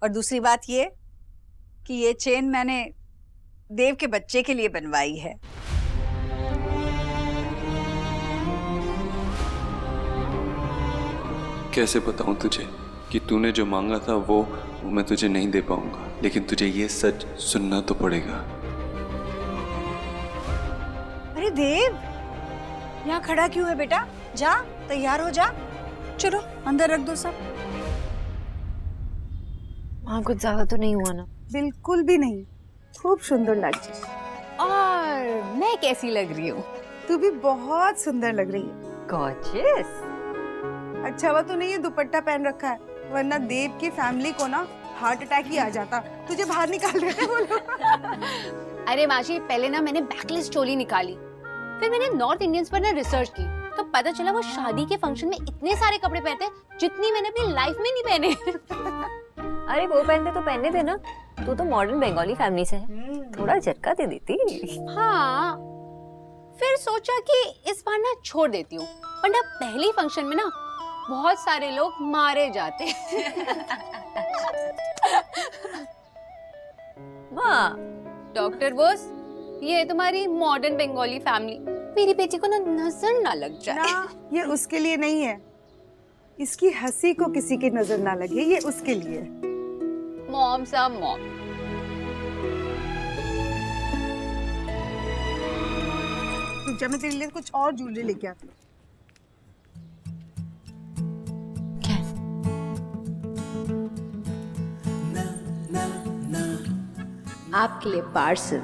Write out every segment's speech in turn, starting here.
और दूसरी बात ये कि ये चेन मैंने देव के बच्चे के लिए बनवाई है। कैसे बताऊं तुझे कि तूने जो मांगा था वो मैं तुझे नहीं दे पाऊंगा, लेकिन तुझे ये सच सुनना तो पड़ेगा। अरे देव, यहाँ खड़ा क्यों है बेटा? जा, तैयार हो जा। चलो अंदर रख दो सब। हाँ, कुछ ज्यादा तो नहीं हुआ ना? बिल्कुल भी नहीं, खूब सुंदर लग रही। और मैं कैसी लग रही हूँ? तू भी बहुत सुंदर लग रही है। गॉर्जियस। अच्छा हुआ तूने ये दुपट्टा पहन रखा है, वरना देव की फैमिली को ना हार्ट अटैक ही आ जाता, तुझे बाहर निकाल देते वो लोग। अरे माजी, पहले ना मैंने बैकलिस्ट चोली निकाली, फिर मैंने नॉर्थ इंडियंस पर ना रिसर्च की, तो पता चला वो शादी के फंक्शन में इतने सारे कपड़े पहनते हैं जितनी मैंने अपनी लाइफ में नहीं पहने। अरे वो पहनते तो पहनने थे ना, तू तो मॉडर्न बंगाली फैमिली से है, थोड़ा झटका दे देती। हाँ, फिर सोचा कि इस बार ना छोड़ देती हूँ, वरना पहली फंक्शन में ना बहुत सारे लोग मारे जाते। वाह डॉक्टर बोस, ये तुम्हारी मॉडर्न बंगाली फैमिली, मेरी बेटी को ना नजर ना लग जाए ना, ये उसके लिए नहीं है, इसकी हंसी को किसी की नजर ना लगे, ये उसके लिए। मॉम सा मॉम। तू जा, मैं तेरे लिए कुछ और ज्वेलरी लेके आती हूँ। आपके लिए पार्सल।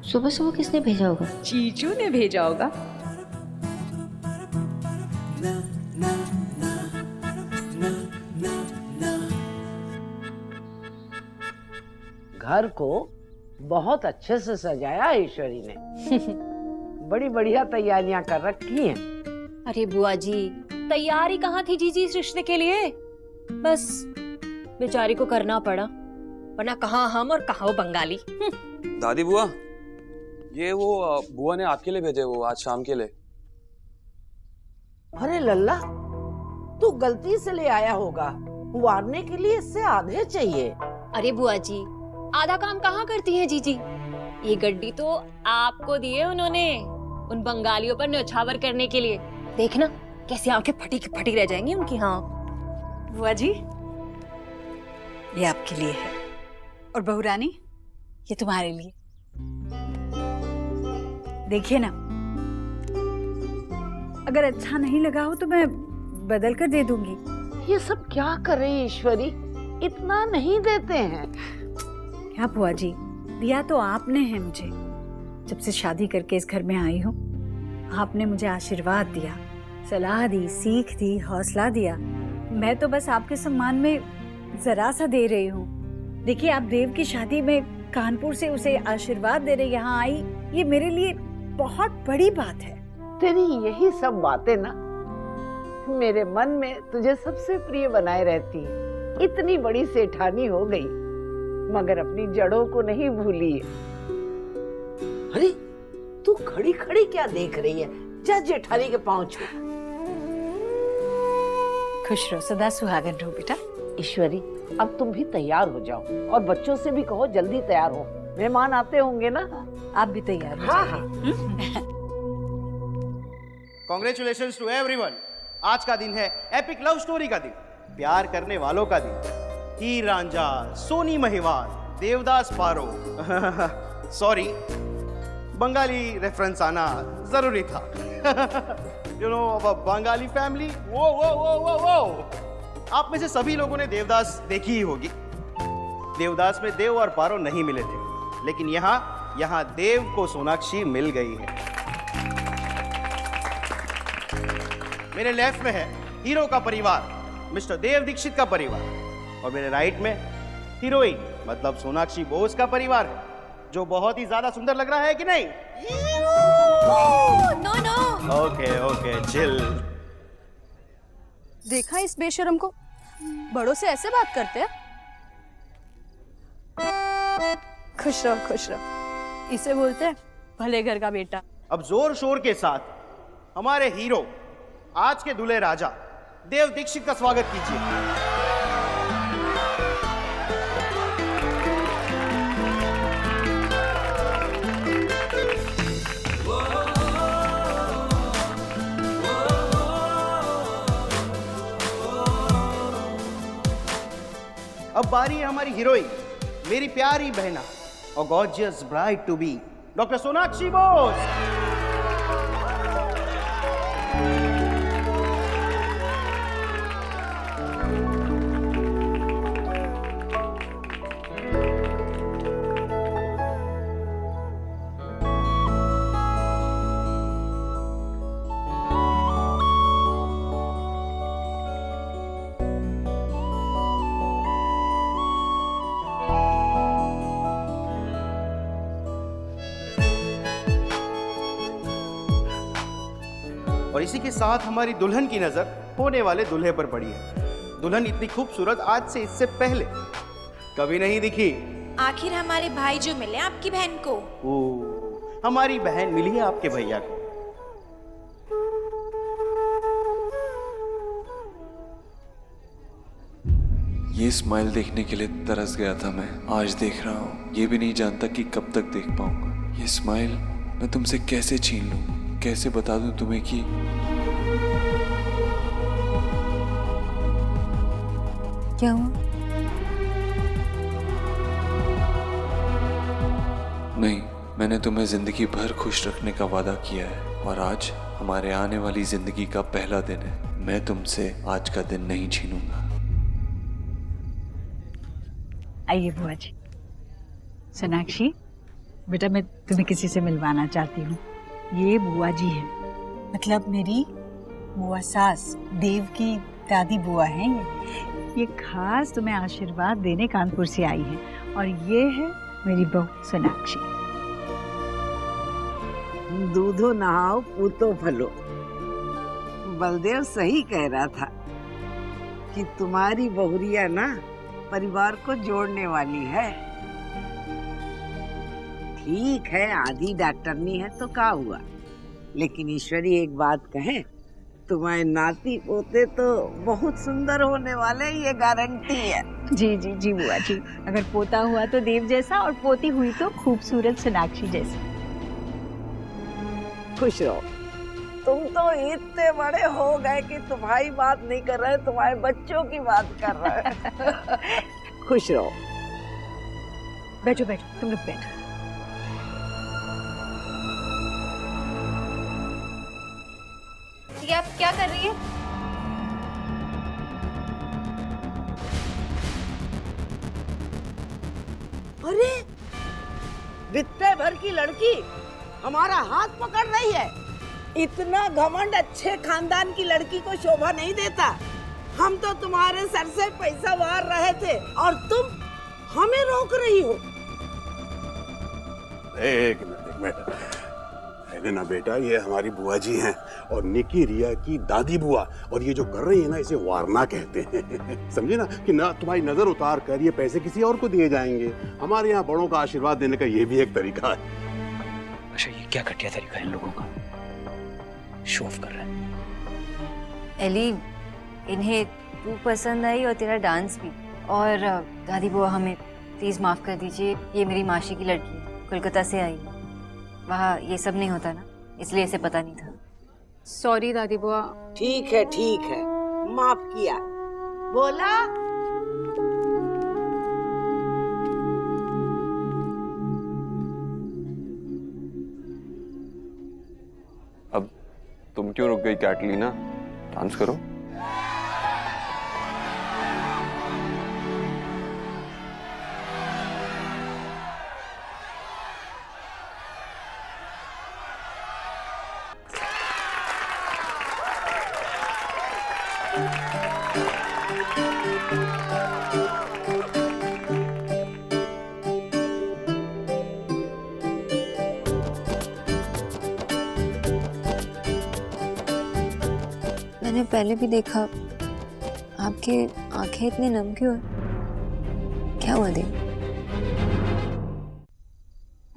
सुबह सुबह किसने भेजा होगा? जीजू ने भेजा होगा। घर को बहुत अच्छे से सजाया ईश्वरी ने। बड़ी बढ़िया तैयारियां कर रखी हैं। अरे बुआ जी, तैयारी कहाँ थी जीजी इस रिश्ते के लिए? बस बेचारी को करना पड़ा, वरना कहाँ हम और कहाँ वो बंगाली। दादी बुआ, ये वो बुआ ने आपके लिए भेजे, वो आज शाम के लिए। अरे लल्ला, तू गलती से ले आया होगा, वारने के लिए इससे आधे चाहिए। अरे बुआ जी, आधा काम कहाँ करती है जीजी? ये गड्डी तो आपको दी है उन्होंने, उन बंगालियों पर न्यौछावर करने के लिए। देखना कैसी आंखें फटी की फटी रह जाएंगी उनकी। हाँ बुआ जी, ये आपके लिए है, और बहू रानी ये तुम्हारे लिए। देखिए ना, अगर अच्छा नहीं लगा हो तो मैं बदल कर दे दूंगी। ये सब क्या कर रही ईश्वरी, इतना नहीं देते हैं। क्या बुआ जी, दिया तो आपने है मुझे। जब से शादी करके इस घर में आई हूँ, आपने मुझे आशीर्वाद दिया, सलाह दी, सीख दी, हौसला दिया। मैं तो बस आपके सम्मान में जरा सा दे रही हूँ। देखिए, आप देव की शादी में कानपुर से उसे आशीर्वाद देने यहाँ आई, ये मेरे लिए बहुत बड़ी बात है। तेरी यही सब बातें ना मेरे मन में तुझे सबसे प्रिय बनाए रहती है। इतनी बड़ी सेठानी हो गई मगर अपनी जड़ों को नहीं भूली है। अरे तू खड़ी खड़ी क्या देख रही है? जा जेठानी के पांव छू। खुश रहो, सदा सुहागन रहो बेटा। ईश्वरी, अब तुम भी तैयार हो जाओ और बच्चों से भी कहो जल्दी तैयार हो, मेहमान आते होंगे ना। आप भी तैयार हो हाँ जाइए। Congratulations to everyone. आज का दिन है एपिक लव स्टोरी का दिन, प्यार करने वालों का दिन। हीर रांझा, सोनी महिवाल, देवदास पारो। सॉरी, बंगाली रेफरेंस आना जरूरी था। You know, Bengali family. वो वो वो वो वो आप में से सभी लोगों ने देवदास देखी ही होगी। देवदास में देव और पारो नहीं मिले थे, लेकिन यहाँ देव को सोनाक्षी मिल गई है। मेरे लेफ्ट में है हीरो का परिवार, मिस्टर देव दीक्षित का परिवार, और मेरे राइट में हीरोइन मतलब सोनाक्षी बोस का परिवार, जो बहुत ही ज्यादा सुंदर लग रहा है कि नहीं? No no. Okay okay, chill. देखा इस बेशरम को, बड़ों से ऐसे बात करते हैं। खुश रहो खुश रहो, इसे बोलते हैं भले घर का बेटा। अब जोर शोर के साथ हमारे हीरो, आज के दूल्हे राजा देव दीक्षित का स्वागत कीजिए। अब बारी है हमारी हीरोइन, मेरी प्यारी बहना और gorgeous bride to be doctor Sonakshi Bose. और इसी के साथ हमारी दुल्हन की नजर होने वाले दूल्हे पर पड़ी है। दुल्हन इतनी खूबसूरत आज से इससे पहले कभी नहीं दिखी। आखिर हमारे भाई जो मिले आपकी बहन को। ओ, हमारी बहन मिली है आपके भैया को। ये स्माइल देखने के लिए तरस गया था मैं, आज देख रहा हूँ। ये भी नहीं जानता कि कब तक देख पाऊंगा। ये स्माइल मैं तुमसे कैसे छीन लूं, कैसे बता दूं तुम्हें कि क्या हुआ? नहीं, मैंने तुम्हें जिंदगी भर खुश रखने का वादा किया है और आज हमारे आने वाली जिंदगी का पहला दिन है। मैं तुमसे आज का दिन नहीं छीनूंगा। आइए बुआ जी। सोनाक्षी बेटा, मैं तुम्हें किसी से मिलवाना चाहती हूँ। ये बुआ जी है, मतलब मेरी बुआ सास, देव की दादी बुआ हैं ये खास तुम्हें आशीर्वाद देने कानपुर से आई है। और ये है मेरी बहू सोनाक्षी। दूधो नहाओ पूतो फलो। बलदेव सही कह रहा था कि तुम्हारी बहुरिया ना परिवार को जोड़ने वाली है। ठीक है, आधी डॉक्टरनी है तो क्या हुआ, लेकिन ईश्वरी एक बात कहे, तुम्हारे नाती पोते तो बहुत सुंदर होने वाले, ये गारंटी है। जी जी जी बुआ जी, अगर पोता हुआ तो देव जैसा और पोती हुई तो खूबसूरत सोनाक्षी जैसी। खुश रहो। तुम तो इतने बड़े हो गए कि तुम्हारी बात नहीं कर रहे, तुम्हारे बच्चों की बात कर रहे। खुश रहो। बैठो बैठो, तुम लोग बैठो। ये आप क्या कर रही है? अरे बित्ते भर की लड़की हमारा हाथ पकड़ रही है। इतना घमंड अच्छे खानदान की लड़की को शोभा नहीं देता। हम तो तुम्हारे सर से पैसा वार रहे थे और तुम हमें रोक रही हो। एक मिनट अरे ना बेटा, ये हमारी बुआ जी हैं और निकी रिया की दादी बुआ, और ये जो कर रही है ना इसे वारना कहते हैं। समझे ना, कि ना तुम्हारी नजर उतार कर ये पैसे किसी और को दिए जाएंगे। हमारे यहाँ बड़ों का आशीर्वाद देने का ये भी एक तरीका है। अच्छा, ये क्या घटिया तरीका है इन लोगों का? शो ऑफ कर रहे हैं। एली, इन्हें तू पसंद आई और तेरा डांस भी। और दादी बुआ, हमें प्लीज माफ कर दीजिए, ये मेरी मासी की लड़की है, कोलकाता से आई है। वहाँ ये सब नहीं होता ना, इसलिए इसे पता नहीं था। सॉरी दादी बुआ। ठीक है, माफ किया। बोला अब तुम क्यों रुक गई कैटलीना? डांस करो। मैंने पहले भी देखा, आपके आंखें इतने नम क्यों है? क्या हुआ देव?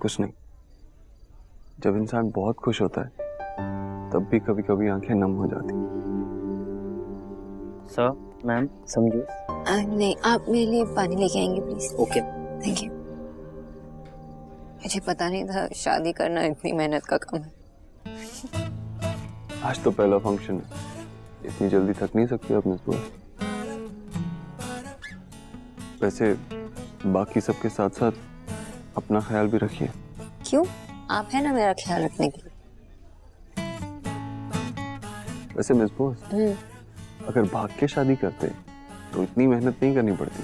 कुछ नहीं, जब इंसान बहुत खुश होता है तब भी कभी कभी आंखें नम हो जाती। सर, मैम, समझो। नहीं, आप मेरे लिए पानी लेके आएंगे प्लीज? Okay, thank you. मुझे पता नहीं था शादी करना इतनी मेहनत का काम है। आज तो पहला फंक्शन है, इतनी जल्दी थक नहीं सकती अपने सुबह। वैसे बाकी सबके साथ साथ अपना ख्याल भी रखिए। क्यों? आप है ना मेरा ख्याल रखने के लिए। वैसे मिस बोस, अगर भाग के शादी करते तो इतनी मेहनत नहीं करनी पड़ती।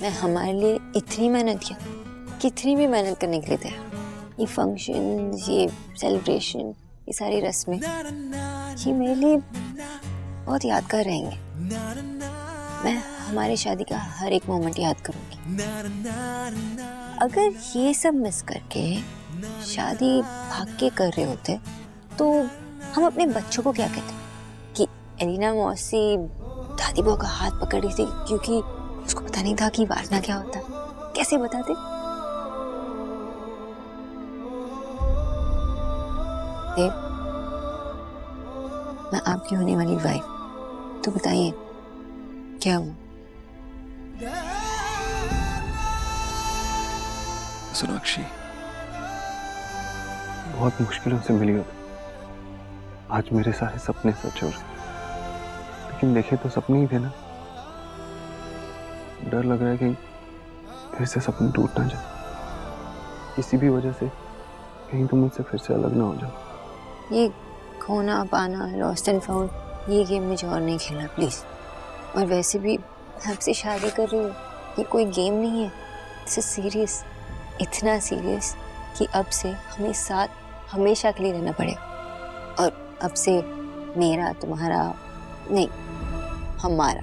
मैं हमारे लिए इतनी मेहनत किया, कितनी भी मेहनत करने के लिए तैयार। ये फंक्शन, ये सेलिब्रेशन, ये सारी रस्में, ये मेरे लिए बहुत यादगार रहेंगे। मैं हमारी शादी का हर एक मोमेंट याद करूंगी। अगर ये सब मिस करके शादी भाग के कर रहे होते तो हम अपने बच्चों को क्या कहते कि एलिना मौसी दादी बुआ का हाथ पकड़ रही थी क्योंकि उसको पता नहीं था कि वारना क्या होता है। कैसे बताते? देव, मैं आपकी होने वाली वाइफ, तो बताइए क्या हूँ? सोनाक्षी, बहुत मुश्किलों से मिली हो। आज मेरे सारे सपने सच हो रहे, लेकिन देखे तो सपने ही थे ना। डर लग रहा है कि फिर से सपने टूट ना जाए, किसी भी वजह से कहीं तुम मुझसे फिर से अलग ना हो जाओ। ये खोना पाना, लॉस्ट एंड फाउंड, ये गेम मुझे और नहीं खेलना प्लीज। और वैसे भी आपसे शादी कर रही हूँ, ये कोई गेम नहीं है। दिस इज सीरियस, इतना सीरियस कि अब से हमें साथ हमेशा के लिए रहना पड़ेगा। और अब से मेरा, तुम्हारा नहीं, हमारा,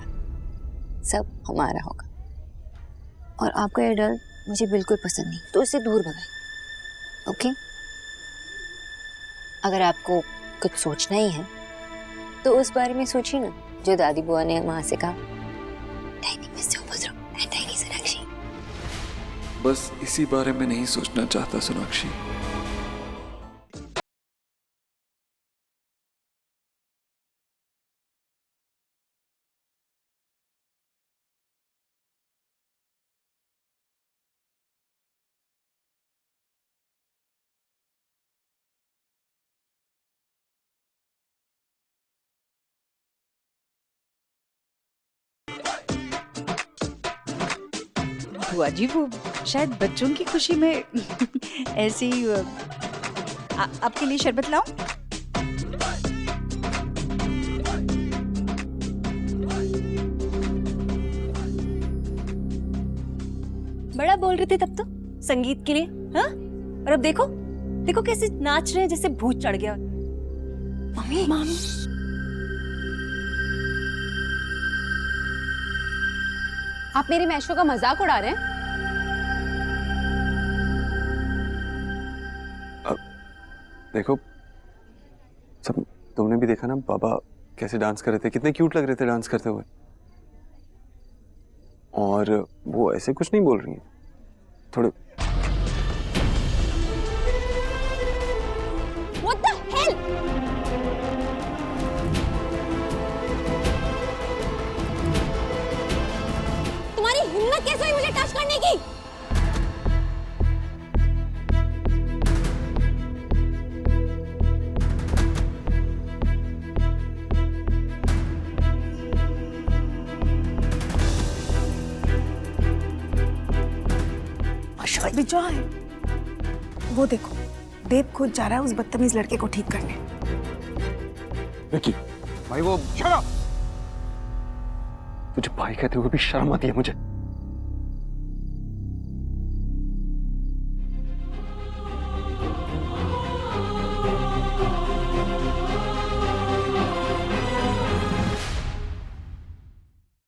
सब हमारा होगा। और आपका ये डर मुझे बिल्कुल पसंद नहीं, तो इससे दूर भगाइए, ओके? अगर आपको कुछ सोचना ही है तो उस बारे में सोचिए ना जो दादी बुआ ने माँ से कहा। बस इसी बारे में नहीं सोचना चाहता सोनाक्षी। बुआ जी, वो शायद बच्चों की खुशी में ऐसे ही आपके लिए शरबत लाऊं? बड़ा बोल रहे थे तब तो संगीत के लिए, हाँ? और अब देखो देखो कैसे नाच रहे हैं जैसे भूत चढ़ गया। मम्मी, मम्मी, आप मेरी मैशो का मजाक उड़ा रहे हैं? देखो, सब तुमने भी देखा ना पापा कैसे डांस कर रहे थे, कितने क्यूट लग रहे थे डांस करते हुए। और वो ऐसे कुछ नहीं बोल रही हैं, थोड़े What the hell? तुम्हारी हिम्मत कैसे हुई मुझे टच करने की? विजय, वो देखो देव खुद जा रहा है उस बदतमीज लड़के को ठीक करने। विकी, भाई वो तुझे भाई कहते हुए भी शर्म आती है मुझे।